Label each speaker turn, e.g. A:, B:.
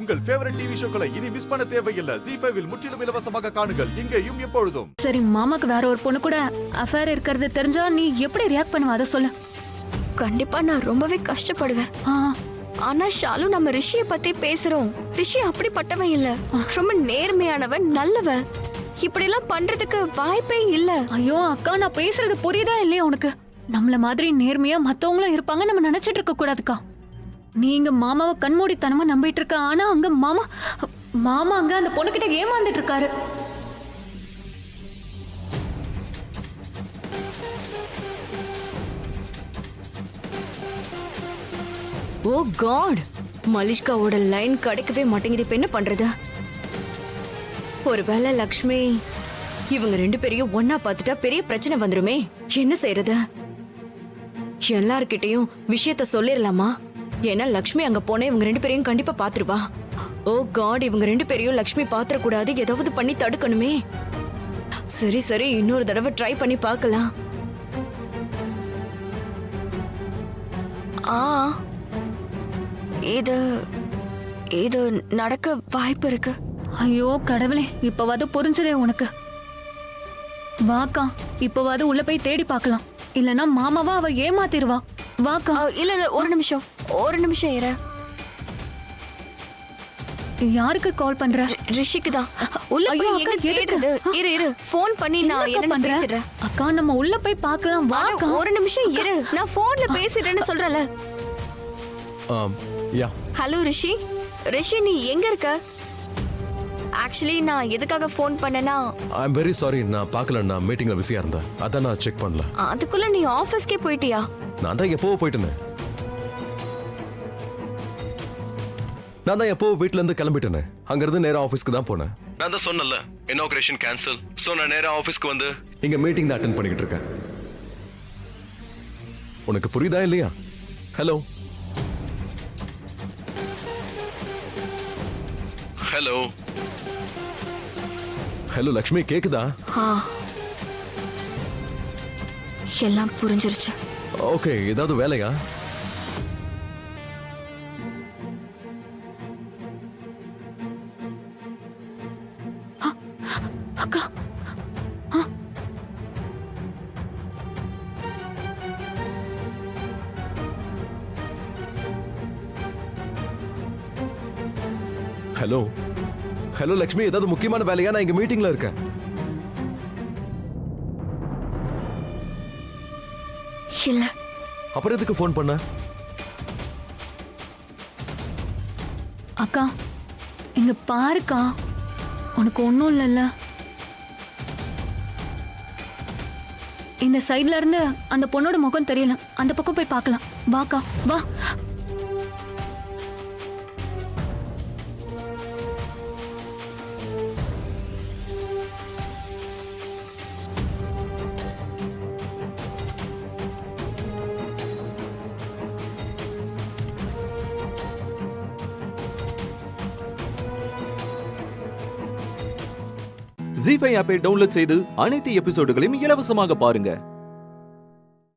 A: உங்கள் favourite TV ஷோக்களை இனி miss பண்ண தேவையில்லை. ZEE5 இல் முற்றிலும் இலவசமாக காணுங்கள், இங்கேயும் எப்பொழுதும்.
B: சரி, மாமாக்கு வேற ஒரு பொண்ணு கூட அஃபேர் இருக்கிறது தெரிஞ்சா நீ எப்படி ரியாக்ட் பண்ணுவ அதை சொல்லு.
C: கண்டிப்பா நான் ரொம்பவே கஷ்டப்படுவேன். ஆனா ஷாலு, நம்ம ரிஷிய பத்தி பேசுறோம். ரிஷி அப்படிப்பட்டவன் இல்ல, ரொம்ப நேர்மையானவன், நல்லவன். இப்படி எல்லாம் பண்றதுக்கு வாய்ப்பே இல்ல.
B: ஐயோ அக்கா, நான் பேசுறது புரியுதா இல்லையா உனக்கு? நம்மள மாதிரி நேர்மையா மத்தவங்களும் இருப்பாங்க நம்ம நினைச்சிட்டு இருக்க கூடாதுக்கா. நீங்க மாமாவை கண்மூடித்தனமா நம்பிட்டு இருக்க, ஆனா அங்க மாமா அங்க அந்த பொண்ணுகிட்ட ஏமாந்துட்டு இருக்காரு.
D: ஓ காட், மலிஷ்காவோட லைன் கிடைக்கவே மாட்டேங்குது. இப்ப என்ன பண்றது? ஒருவேளை லக்ஷ்மி இவங்க ரெண்டு பேரையும் ஒன்னா பார்த்துட்டா பெரிய பிரச்சனை வந்துருமே. என்ன செய்யறது? எல்லார்கிட்டயும் விஷயத்த சொல்லிடலாமா? ஏன்னா லக்ஷ்மி அங்க போன இவங்க ரெண்டு பேரையும் கண்டிப்பா பாத்துருவா. ஓ காட், இவங்க ரெண்டு பேரையும் லக்ஷ்மி பாத்துற கூடாது. ஏதாவது பண்ணி தடுக்கணுமே. சரி சரி, இன்னொரு தடவை ட்ரை பண்ணி பார்க்கலாம்.
C: இது நடக்க வாய்ப்பு இருக்கு.
B: ஐயோ கடவுளே, இப்பவாது புரிஞ்சதே உனக்கு. வாக்கா, இப்பவாது உள்ள போய் தேடி பார்க்கலாம். இல்லனா மாமாவா அவ ஏமாத்திடுவா. வாக்கா.
C: இல்ல ஒரு நிமிஷம் இரு.
B: யாருக்கு கால் பண்ற?
C: ரிஷிக்கு தான். உள்ள போய் எங்க தேடுறது? இரு ஃபோன் பண்ணி நான் என்ன பேசிறேன்.
B: அக்கா, நம்ம உள்ள போய் பார்க்கலாம். வாக்கா,
C: ஒரு நிமிஷம் இரு, நான் போன்ல பேசிறேன்னு சொல்றல.
E: யா.
C: ஹலோ ரிஷி. ரிஷி, நீ எங்க இருக்க? ஆக்சுவலி நான் எதுக்காக ஃபோன் பண்ணேனா,
E: ஐ அம் வெரி சாரி, நான் பார்க்கல, நான் மீட்டிங்ல பிஸியா இருந்தேன். அதான் நான் செக் பண்ணல.
C: அதுக்குள்ள நீ ஆபீஸ்க்கே போயிட்டியா?
E: நான் தான் எப்போ போயிட்டேனே. நான் தான் எப்போ வீட்ல இருந்து கிளம்பிட்டேனே. அங்க இருந்து நேரா ஆபீஸ்க்கு தான் போனேன். நான் தான் சொன்னல, இனாகுரேஷன் கேன்சல். சோ நான் நேரா ஆபீஸ்க்கு வந்து இங்க மீட்டிங் தான் அட்டெண்ட் பண்ணிட்டு இருக்கேன். உனக்கு புரியுதா இல்லையா? ஹலோ ஹலோ ஹலோ லக்ஷ்மி, கேக்குதா?
C: எல்லாம் புரிஞ்சிருச்சு.
E: ஓகே, ஏதாவது வேலையா?
B: அக்கா.
E: ஹலோ ஹலோ லக்ஷ்மி, ஏதாவது முக்கியமான வேலையா? நான் இங்க மீட்டிங்ல இருக்கேன்.
C: இல்ல.
E: அப்புறம் எதுக்கு ஃபோன் பண்ண?
B: அக்கா, இங்க பாருக்கா, உனக்கு ஒண்ணும் இல்லைல்ல. இந்த சைட்ல இருந்து அந்த பொண்ணோட முகம் தெரியல. அந்த பக்கம் போய் பார்க்கலாம். வாக்கா, வா.
F: ZEE5 ஆப்பை டவுன்லோட் செய்து அனைத்து எபிசோடுகளையும் இலவசமாக பாருங்க.